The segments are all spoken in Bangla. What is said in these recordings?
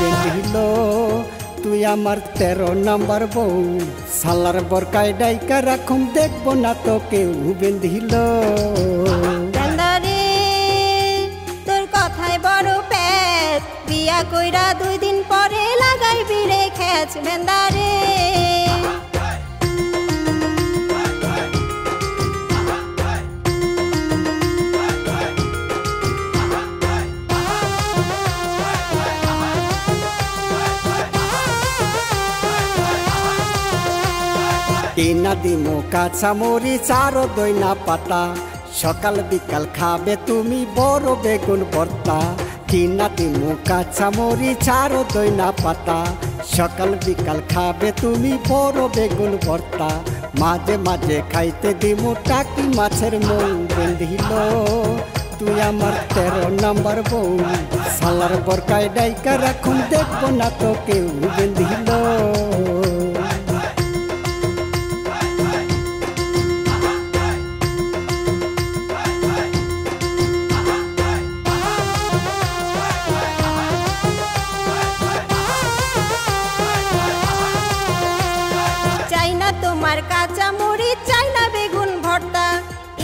বেঁধিল তুই আমার 13 নম্বর বউ সালার বরকায় ডাইকা রাখুম দেখব না তো কেউ বেঁধিল তোর কথায় বড় পেট বিয়া কইরা 2 দিন পরে লাগাইবি রে খেচ বেন্দারে কিনা দিমু কাঁচা মরিচ আরো দইনা পাতা সকাল বিকাল খাবে তুমি বড় বেগুন ভর্তা কিনা দিমু কাঁচা মরিচ আরো দইনা পাতা সকাল বিকাল খাবে তুমি বড় বেগুন ভর্তা মাঝে মাঝে খাইতে দিমু টাকি মাছের মন বেঁধিল তুই আমার 13 নম্বর বউ সালার বরকায় ডাইকা রাখুম দেখব না তো কেউ বেঁধিল তোমার কাঁচা মরিচ চাই না বেগুন ভর্তা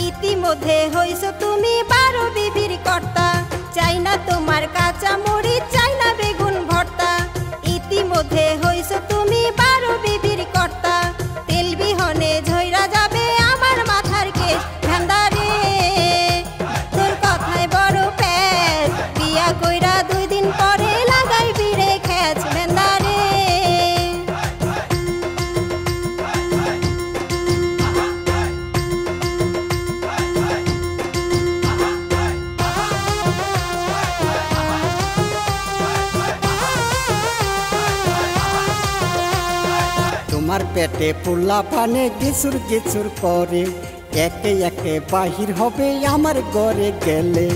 ইতিমধ্যে হইছ তুমি 12 বিবির কর্তা চাই না তোমার কাঁচা মরিচ চাই না বেগুন ভর্তা ইতিমধ্যে হইছ তুমি 12 বিবির কর্তা তেল বিহনে ঝইরা যাবে আমার মাথার কেশ ধান্দারে তোর কথায় বড় পেট বিয়া কইরা 2 দিন পরে লাগাইবি রে খেচ ধান্দারে তোমার পেটে পোলা পানে গিচুর গিচুর করে একে একে বাহির হবে আমার ঘরে গেলে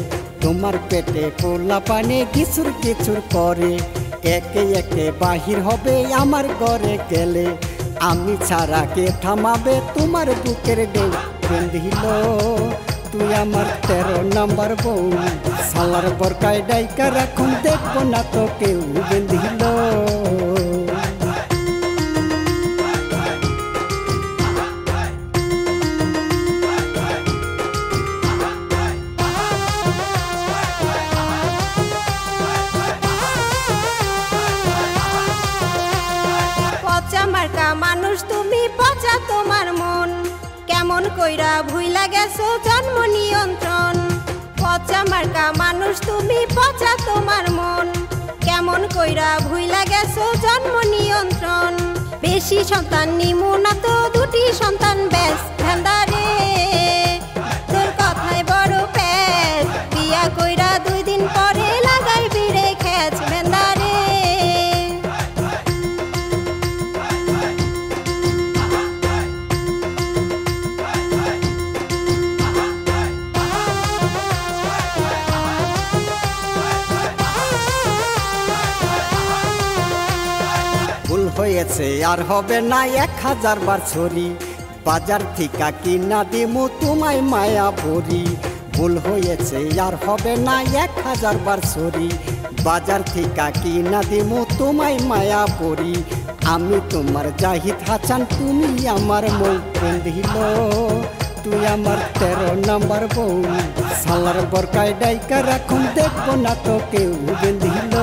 তোমার পেটে পোলা পানে গিচুর গিচুর করে একে একে বাহির হবে আমার ঘরে গেলে আমি ছাড়া কে থামাবে তোমার বুকের ঢেউ বেঁধিল তুই আমার 13 নম্বর বউ সালার বরকায় ডাইকা রাখুম দেখব না তো কেউ বেঁধিল মার্কা মানুষ তুমি পচা তোমার মন কেমন কইরা ভুইলা গেছো জন্ম নিয়ন্ত্রণ পচা মার্কা মানুষ তুমি পচা তোমার মন কেমন কইরা ভুইলা গেছো জন্ম নিয়ন্ত্রণ বেশি সন্তান নিমু না তো 2টি সন্তান বেশ ধান্দারে তোর কথায় বড় পেট বিয়া কইরা 2 দিন পরে লাগাইবি রে খেচ ধান্দারে ভুল হয়েছে আর হবে না 1000 বার ছড়ি বাজার থেকে কিনা দিমু তোমায় মায়া ভরি ভুল হয়েছে আর হবে না 1000 বার ছড়ি বাজার থেকে কিনা দিমু তোমায় মায়া ভরি আমি তোমার জাহিদ হাসান তুমি আমার মন বেঁধিল তুই আমার 13 নম্বর বউ সালার বরকায় ডাইকা রাখুম দেখব না তো কেউ বেঁধিল